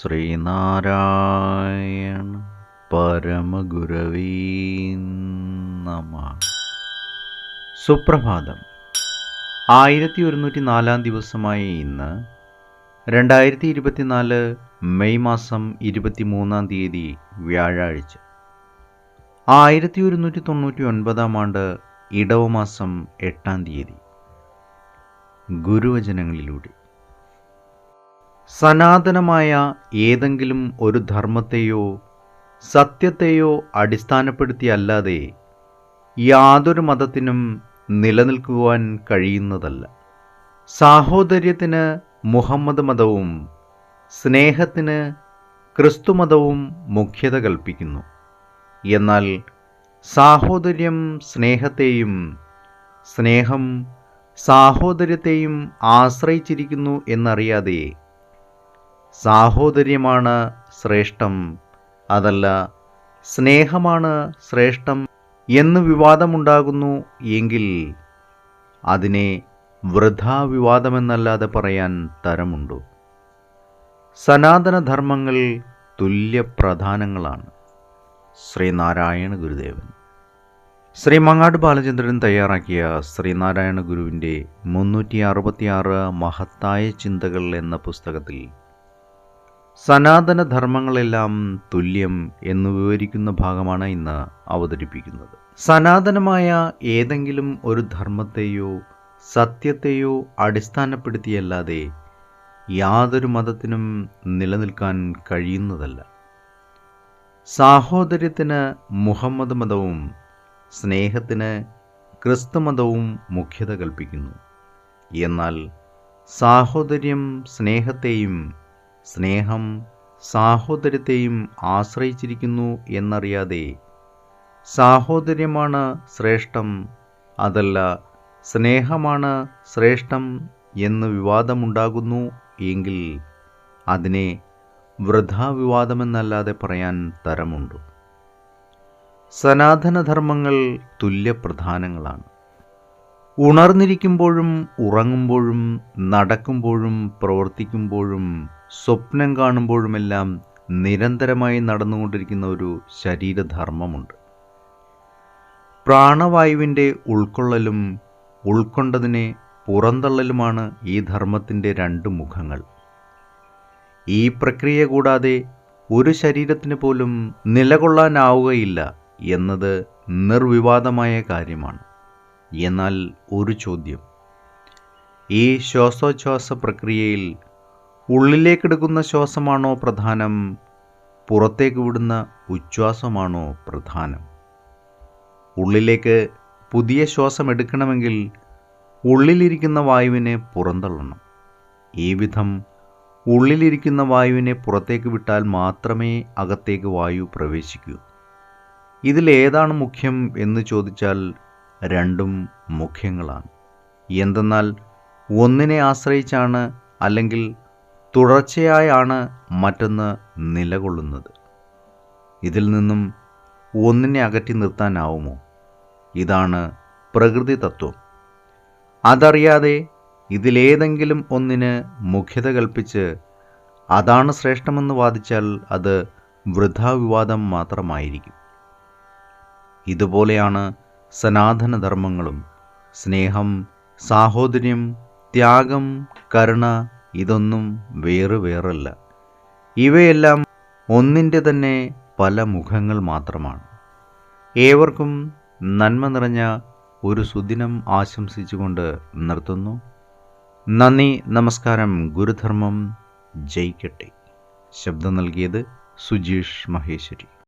ശ്രീനാരായണ പരമഗുരവേ നമഃ. സുപ്രഭാതം. 1104 ദിവസമായ ഇന്ന് 2024 മെയ് മാസം 23 വ്യാഴാഴ്ച, 1199 ആണ്ട് ഇടവമാസം 8 ഗുരുവചനങ്ങളിലൂടെ സനാതനമായ ഏതെങ്കിലും ഒരു ധർമ്മത്തെയോ സത്യത്തെയോ അടിസ്ഥാനപ്പെടുത്തിയല്ലാതെ യാതൊരു മതത്തിനും നിലനിൽക്കുവാൻ കഴിയുന്നതല്ല. സാഹോദര്യത്തിന് മുഹമ്മദ് മതവും സ്നേഹത്തിന് ക്രിസ്തുമതവും മുഖ്യത കൽപ്പിക്കുന്നു. എന്നാൽ സാഹോദര്യം സ്നേഹത്തെയും സ്നേഹം സാഹോദര്യത്തെയും ആശ്രയിച്ചിരിക്കുന്നു എന്നറിയാതെ സാഹോദര്യമാണ് ശ്രേഷ്ഠം, അതല്ല സ്നേഹമാണ് ശ്രേഷ്ഠം എന്ന് വിവാദമുണ്ടാകുന്നു എങ്കിൽ അതിനെ വൃഥാ വിവാദമെന്നല്ലാതെ പറയാൻ തരമുണ്ടോ? സനാതനധർമ്മങ്ങൾ തുല്യപ്രധാനങ്ങളാണ്. ശ്രീനാരായണ ഗുരുദേവൻ. ശ്രീ മങ്ങാട് ബാലചന്ദ്രൻ തയ്യാറാക്കിയ ശ്രീനാരായണ ഗുരുവിൻ്റെ 366 മഹത്തായ ചിന്തകൾ എന്ന പുസ്തകത്തിൽ സനാതനധർമ്മങ്ങളെല്ലാം തുല്യം എന്ന് വിവരിക്കുന്ന ഭാഗമാണ് ഇന്ന് അവതരിപ്പിക്കുന്നത്. സനാതനമായ ഏതെങ്കിലും ഒരു ധർമ്മത്തെയോ സത്യത്തെയോ അടിസ്ഥാനപ്പെടുത്തിയല്ലാതെ യാതൊരു മതത്തിനും നിലനിൽക്കാൻ കഴിയുന്നതല്ല. സാഹോദര്യത്തിന് മുഹമ്മദ് മതവും സ്നേഹത്തിന് ക്രിസ്തുമതവും മുഖ്യത കൽപ്പിക്കുന്നു. എന്നാൽ സാഹോദര്യം സ്നേഹത്തെയും സ്നേഹം സാഹോദര്യത്തെയും ആശ്രയിച്ചിരിക്കുന്നു എന്നറിയാതെ സാഹോദര്യമാണ് ശ്രേഷ്ഠം, അതല്ല സ്നേഹമാണ് ശ്രേഷ്ഠം എന്ന് വിവാദമുണ്ടാകുന്നു എങ്കിൽ അതിനെ വൃഥാ വിവാദമെന്നല്ലാതെ പറയാൻ തരമുണ്ടോ? സനാതനധർമ്മങ്ങൾ തുല്യപ്രധാനങ്ങളാണ്. ഉണർന്നിരിക്കുമ്പോഴും ഉറങ്ങുമ്പോഴും നടക്കുമ്പോഴും പ്രവർത്തിക്കുമ്പോഴും സ്വപ്നം കാണുമ്പോഴുമെല്ലാം നിരന്തരമായി നടന്നുകൊണ്ടിരിക്കുന്ന ഒരു ശരീരധർമ്മമുണ്ട്. പ്രാണവായുവിൻ്റെ ഉൾക്കൊള്ളലും ഉൾക്കൊണ്ടതിനെ പുറന്തള്ളലുമാണ് ഈ ധർമ്മത്തിൻ്റെ 2 മുഖങ്ങൾ. ഈ പ്രക്രിയ കൂടാതെ ഒരു ശരീരത്തിന് പോലും നിലകൊള്ളാനാവുകയില്ല എന്നത് നിർവിവാദമായ കാര്യമാണ്. എന്നാൽ ഒരു ചോദ്യം: ഈ ശ്വാസോച്ഛ്വാസ പ്രക്രിയയിൽ ഉള്ളിലേക്കെടുക്കുന്ന ശ്വാസമാണോ പ്രധാനം, പുറത്തേക്ക് വിടുന്ന ഉച്ഛ്വാസമാണോ പ്രധാനം? ഉള്ളിലേക്ക് പുതിയ ശ്വാസം എടുക്കണമെങ്കിൽ ഉള്ളിലിരിക്കുന്ന വായുവിനെ പുറന്തള്ളണം. ഈ വിധം ഉള്ളിലിരിക്കുന്ന വായുവിനെ പുറത്തേക്ക് വിട്ടാൽ മാത്രമേ അകത്തേക്ക് വായു പ്രവേശിക്കൂ. ഇതിലേതാണ് മുഖ്യം എന്ന് ചോദിച്ചാൽ രണ്ടും മുഖ്യങ്ങളാണ്. എന്തെന്നാൽ ഒന്നിനെ ആശ്രയിച്ചാണ് അല്ലെങ്കിൽ തുടർച്ചയായാണ് മറ്റൊന്ന് നിലകൊള്ളുന്നത്. ഇതിൽ നിന്നും ഒന്നിനെ അകറ്റി നിർത്താനാവുമോ? ഇതാണ് പ്രകൃതി തത്വം. അതറിയാതെ ഇതിലേതെങ്കിലും ഒന്നിന് മുഖ്യത കൽപ്പിച്ച് അതാണ് ശ്രേഷ്ഠമെന്ന് വാദിച്ചാൽ അത് വൃഥാ വിവാദം മാത്രമായിരിക്കും. ഇതുപോലെയാണ് സനാതനധർമ്മങ്ങളും. സ്നേഹം, സാഹോദര്യം, ത്യാഗം, കരുണ ഇതൊന്നും വേറല്ല. ഇവയെല്ലാം ഒന്നിൻ്റെ തന്നെ പല മുഖങ്ങൾ മാത്രമാണ്. ഏവർക്കും നന്മ നിറഞ്ഞ ഒരു സുദിനം ആശംസിച്ചുകൊണ്ട് നിർത്തുന്നു. നന്ദി, നമസ്കാരം. ഗുരുധർമ്മം ജയിക്കട്ടെ. ശബ്ദം നൽകിയത് സുജീഷ് മഹേശ്വരി.